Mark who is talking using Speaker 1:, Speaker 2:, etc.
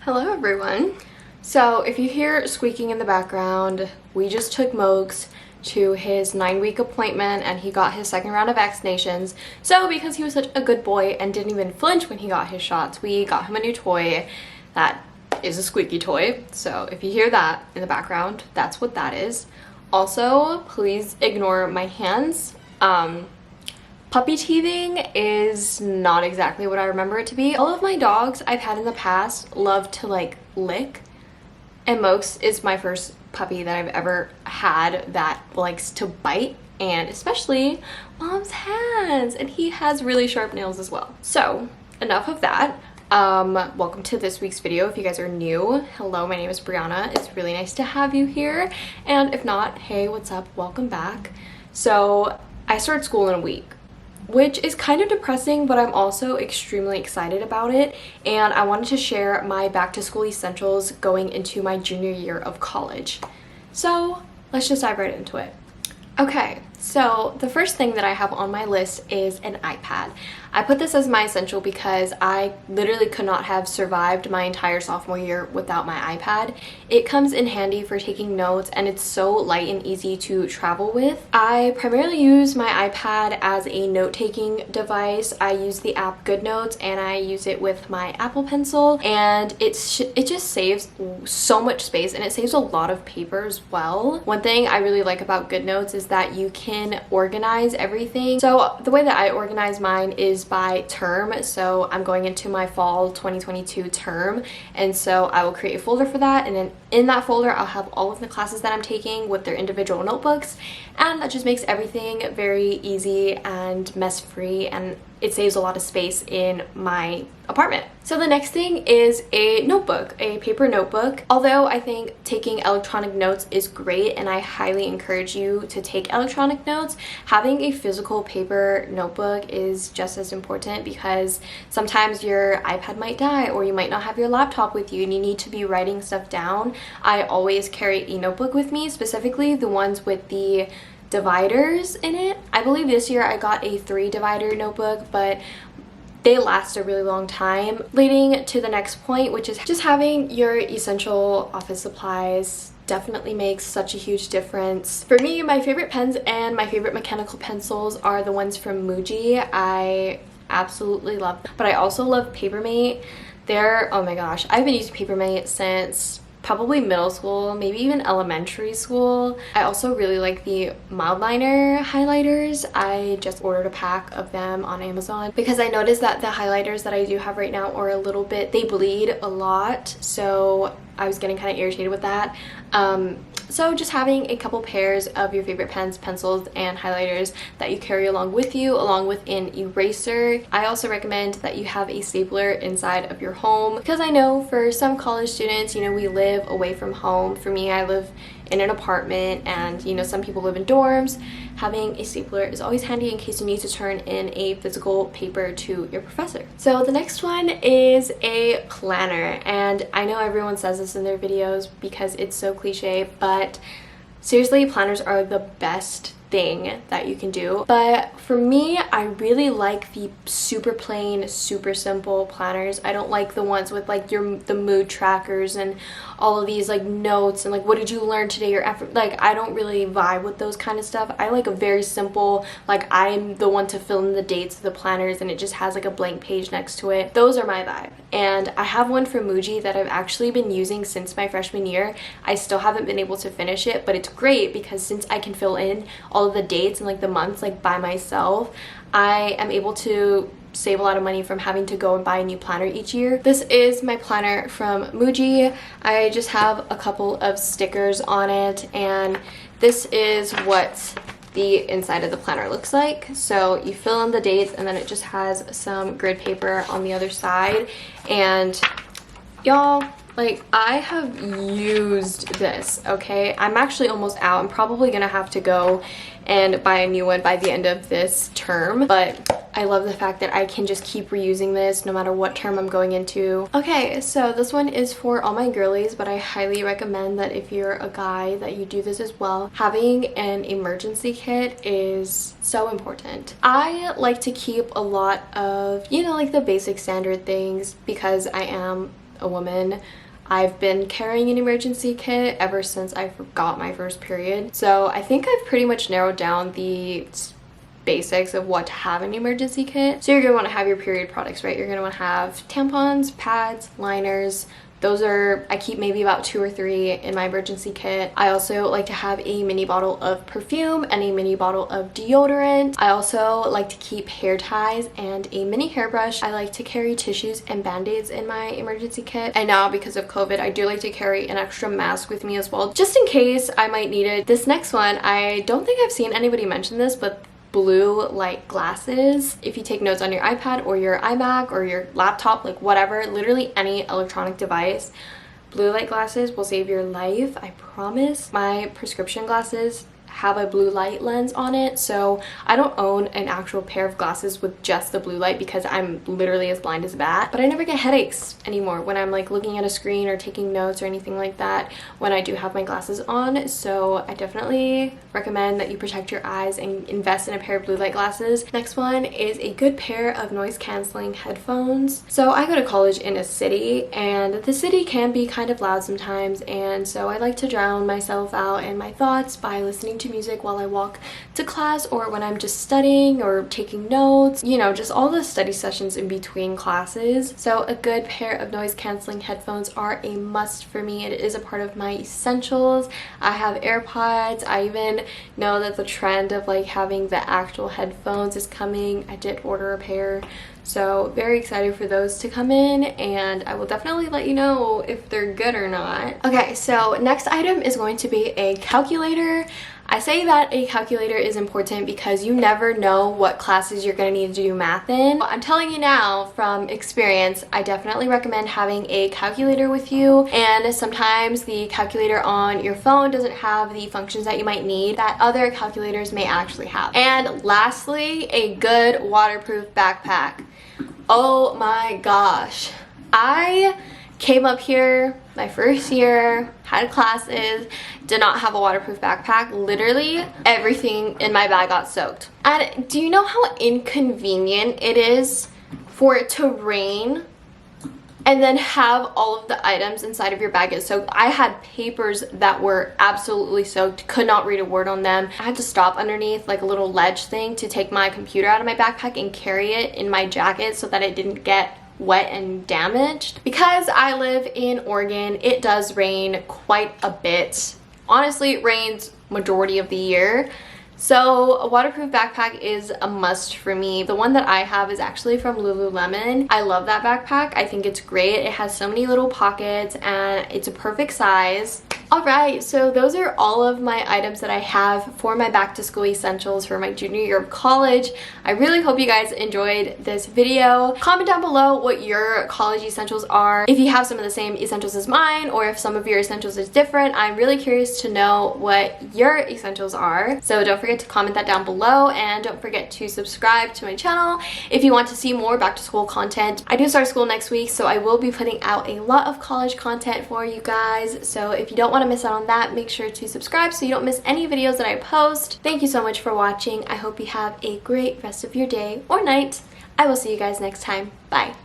Speaker 1: Hello everyone. So if you hear squeaking in the background, we just took Mokes to his 9-week appointment and he got his second round of vaccinations. So because he was such a good boy and didn't even flinch when he got his shots, we got him a new toy that is a squeaky toy. So if you hear that in the background, that's what that is. Also, please ignore my hands. Puppy teething is not exactly what I remember it to be. All of my dogs I've had in the past love to like lick, and Mokes is my first puppy that I've ever had that likes to bite, and especially mom's hands, and he has really sharp nails as well. So enough of that. Welcome to this week's video. If you guys are new, hello, my name is Brianna. It's really nice to have you here, and if not, hey, what's up, welcome back. So I start school in a week, which is kind of depressing, but I'm also extremely excited about it, and I wanted to share my back to school essentials going into my junior year of college. So let's just dive right into it. Okay, so the first thing that I have on my list is an iPad. I put this as my essential because I literally could not have survived my entire sophomore year without my iPad. It comes in handy for taking notes and it's so light and easy to travel with. I primarily use my iPad as a note-taking device. I use the app GoodNotes and I use it with my Apple Pencil, and it just saves so much space and it saves a lot of paper as well. One thing I really like about GoodNotes is that you can organize everything. So the way that I organize mine is by term. So I'm going into my fall 2022 term, and so I will create a folder for that, and then in that folder I'll have all of the classes that I'm taking with their individual notebooks, and that just makes everything very easy and mess free, and it saves a lot of space in my apartment. So the next thing is a notebook, a paper notebook. Although I think taking electronic notes is great and I highly encourage you to take electronic notes, having a physical paper notebook is just as important, because sometimes your iPad might die or you might not have your laptop with you and you need to be writing stuff down. I always carry a notebook with me, specifically the ones with the dividers in it. I believe this year I got a 3-divider notebook, but they last a really long time. Leading to the next point, which is just having your essential office supplies definitely makes such a huge difference. For me, my favorite pens and my favorite mechanical pencils are the ones from Muji. I absolutely love them. But I also love Papermate. Oh my gosh, I've been using Papermate since probably middle school, maybe even elementary school. I also really like the Mildliner highlighters. I just ordered a pack of them on Amazon because I noticed that the highlighters that I do have right now are a little bit, they bleed a lot, so I was getting kind of irritated with that. So just having a couple pairs of your favorite pens, pencils, and highlighters that you carry along with you, along with an eraser. I also recommend that you have a stapler inside of your home, because I know for some college students, you know, we live away from home. For me, I live in an apartment, and you know, some people live in dorms. Having a stapler is always handy in case you need to turn in a physical paper to your professor. So the next one is a planner, and I know everyone says this in their videos because it's so cliche, but seriously, planners are the best thing that you can do. But for me, I really like the super plain, super simple planners. I don't like the ones with like the mood trackers and all of these like notes and like what did you learn today or after. Like, I don't really vibe with those kind of stuff. I like a very simple, like I'm the one to fill in the dates of the planners and it just has like a blank page next to it. Those are my vibe. And I have one from Muji that I've actually been using since my freshman year. I still haven't been able to finish it, but it's great because since I can fill in all of the dates and like the months like by myself, I am able to save a lot of money from having to go and buy a new planner each year. This is my planner from Muji. I just have a couple of stickers on it, and this is what the inside of the planner looks like. So you fill in the dates and then it just has some grid paper on the other side. And y'all, like, I have used this, okay? I'm actually almost out. I'm probably gonna have to go and buy a new one by the end of this term, but I love the fact that I can just keep reusing this no matter what term I'm going into. Okay, so this one is for all my girlies, but I highly recommend that if you're a guy that you do this as well. Having an emergency kit is so important. I like to keep a lot of, you know, like the basic standard things because I am a woman, I've been carrying an emergency kit ever since I got my first period. So I think I've pretty much narrowed down the basics of what to have in an emergency kit. So you're gonna want to have your period products, right? You're gonna want to have tampons, pads, liners. Those are, I keep maybe about 2 or 3 in my emergency kit. I also like to have a mini bottle of perfume and a mini bottle of deodorant. I also like to keep hair ties and a mini hairbrush. I like to carry tissues and band-aids in my emergency kit. And now because of COVID, I do like to carry an extra mask with me as well, just in case I might need it. This next one, I don't think I've seen anybody mention this, but blue light glasses. If you take notes on your iPad or your iMac or your laptop, like whatever, literally any electronic device, blue light glasses will save your life, I promise. My prescription glasses have a blue light lens on it, so I don't own an actual pair of glasses with just the blue light because I'm literally as blind as a bat. But I never get headaches anymore when I'm like looking at a screen or taking notes or anything like that when I do have my glasses on. So I definitely recommend that you protect your eyes and invest in a pair of blue light glasses. Next one is a good pair of noise canceling headphones. So I go to college in a city, and the city can be kind of loud sometimes, and so I like to drown myself out and my thoughts by listening to music while I walk to class or when I'm just studying or taking notes, you know, just all the study sessions in between classes. So a good pair of noise canceling headphones are a must for me. It is a part of my essentials. I have AirPods. I even know that the trend of like having the actual headphones is coming. I did order a pair. So very excited for those to come in, and I will definitely let you know if they're good or not. Okay, so next item is going to be a calculator. I say that a calculator is important because you never know what classes you're going to need to do math in. I'm telling you now from experience, I definitely recommend having a calculator with you, and sometimes the calculator on your phone doesn't have the functions that you might need that other calculators may actually have. And lastly, a good waterproof backpack. Oh my gosh. I came up here my first year, had classes, did not have a waterproof backpack. Literally everything in my bag got soaked. And do you know how inconvenient it is for it to rain and then have all of the items inside of your bag get soaked? I had papers that were absolutely soaked, could not read a word on them. I had to stop underneath like a little ledge thing to take my computer out of my backpack and carry it in my jacket so that it didn't get wet and damaged. Because I live in Oregon, it does rain quite a bit. Honestly, it rains majority of the year. So a waterproof backpack is a must for me. The one that I have is actually from Lululemon. I love that backpack. I think it's great. It has so many little pockets and it's a perfect size. Alright, so those are all of my items that I have for my back to school essentials for my junior year of college. I really hope you guys enjoyed this video. Comment down below what your college essentials are. If you have some of the same essentials as mine, or if some of your essentials is different, I'm really curious to know what your essentials are. So don't forget to comment that down below, and don't forget to subscribe to my channel if you want to see more back to school content. I do start school next week, so I will be putting out a lot of college content for you guys. So if you don't want to miss out on that, make sure to subscribe so you don't miss any videos that I post. Thank you so much for watching. I hope you have a great rest of your day or night. I will see you guys next time. Bye.